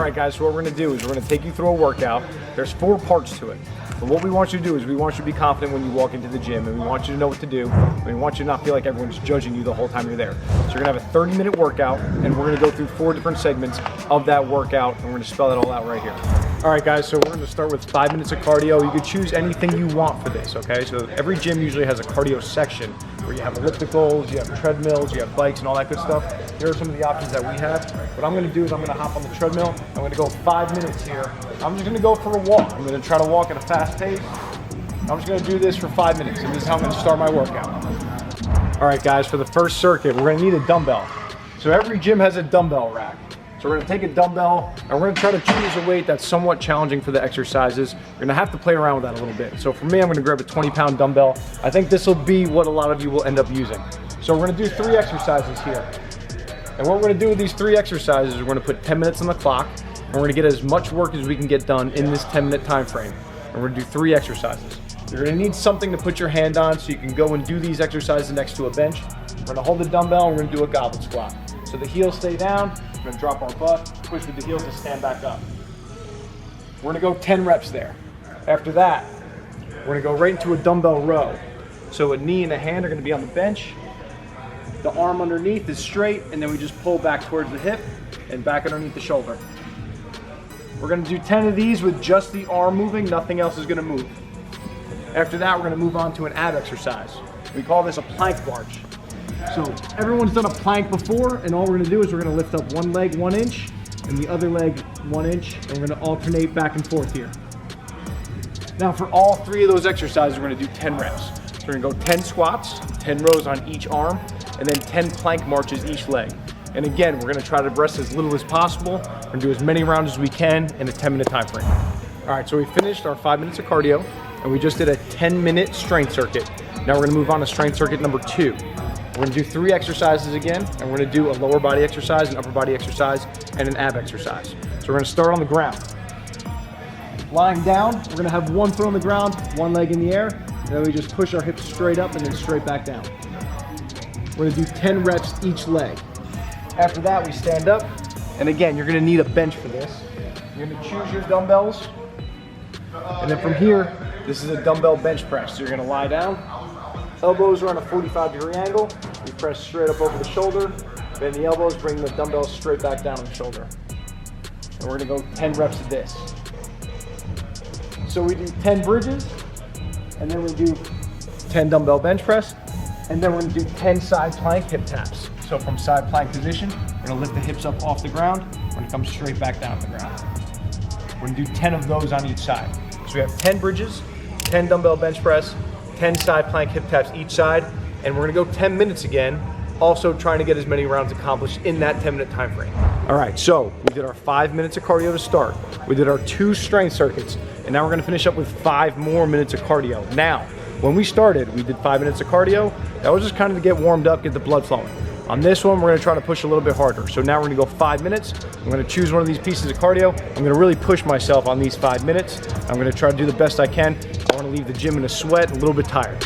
right, guys, so what we're gonna do is we're gonna take you through a workout. There's 4 parts to it. But what we want you to do is we want you to be confident when you walk into the gym, and we want you to know what to do. And we want you to not feel like everyone's judging you the whole time you're there. So you're gonna have a 30-minute workout, and we're gonna go through 4 different segments of that workout, and we're gonna spell it all out right here. All right, guys, so we're gonna start with 5 minutes of cardio. You could choose anything you want for this, okay? So every gym usually has a cardio section where you have ellipticals, you have treadmills, you have bikes, and all that good stuff. Here are some of the options that we have. What I'm gonna do is I'm gonna hop on the treadmill. I'm gonna go 5 minutes here. I'm just gonna go for a walk. I'm gonna try to walk at a fast pace. I'm just gonna do this for 5 minutes, and this is how I'm gonna start my workout. All right, guys, for the first circuit, we're gonna need a dumbbell. So every gym has a dumbbell rack. So we're gonna take a dumbbell, and we're gonna try to choose a weight that's somewhat challenging for the exercises. You're gonna have to play around with that a little bit. So for me, I'm gonna grab a 20-pound dumbbell. I think this will be what a lot of you will end up using. So we're gonna do 3 exercises here. And what we're gonna do with these 3 exercises, we're gonna put 10 minutes on the clock, and we're gonna get as much work as we can get done in this 10-minute time frame. And we're gonna do 3 exercises. You're gonna need something to put your hand on so you can go and do these exercises next to a bench. We're gonna hold the dumbbell, and we're gonna do a goblet squat. So the heels stay down, we're gonna drop our butt, push with the heels to stand back up. We're gonna go 10 reps there. After that, we're gonna go right into a dumbbell row. So a knee and a hand are gonna be on the bench. The arm underneath is straight, and then we just pull back towards the hip and back underneath the shoulder. We're gonna do 10 of these with just the arm moving, nothing else is gonna move. After that, we're gonna move on to an ab exercise. We call this a plank march. So everyone's done a plank before, and all we're gonna do is we're gonna lift up one leg 1 inch and the other leg 1 inch, and we're gonna alternate back and forth here. Now for all 3 of those exercises, we're gonna do 10 reps. So we're gonna go 10 squats, 10 rows on each arm, and then 10 plank marches each leg. And again, we're gonna try to rest as little as possible. We're gonna do as many rounds as we can in a 10-minute time frame. All right, so we finished our 5 minutes of cardio, and we just did a 10-minute strength circuit. Now we're gonna move on to strength circuit number 2. We're gonna do 3 exercises again, and we're gonna do a lower body exercise, an upper body exercise, and an ab exercise. So we're gonna start on the ground. Lying down, we're gonna have 1 foot on the ground, 1 leg in the air, and then we just push our hips straight up and then straight back down. We're gonna do 10 reps each leg. After that, we stand up, and again, you're gonna need a bench for this. You're gonna choose your dumbbells, and then from here, this is a dumbbell bench press. So you're gonna lie down, elbows are on a 45-degree angle, we press straight up over the shoulder, bend the elbows, bring the dumbbells straight back down on the shoulder. And we're gonna go 10 reps of this. So we do 10 bridges, and then we do 10 dumbbell bench press, and then we're gonna do 10 side plank hip taps. So from side plank position, we're gonna lift the hips up off the ground, we're gonna come straight back down to the ground. We're gonna do 10 of those on each side. So we have 10 bridges, 10 dumbbell bench press, 10 side plank hip taps each side, and we're gonna go 10 minutes again, also trying to get as many rounds accomplished in that 10-minute time frame. All right, so we did our 5 minutes of cardio to start. We did our 2 strength circuits, and now we're gonna finish up with 5 more minutes of cardio. Now, when we started, we did 5 minutes of cardio. That was just kind of to get warmed up, get the blood flowing. On this one, we're gonna try to push a little bit harder. So now we're gonna go 5 minutes. I'm gonna choose one of these pieces of cardio. I'm gonna really push myself on these 5 minutes. I'm gonna try to do the best I can. I wanna leave the gym in a sweat, a little bit tired.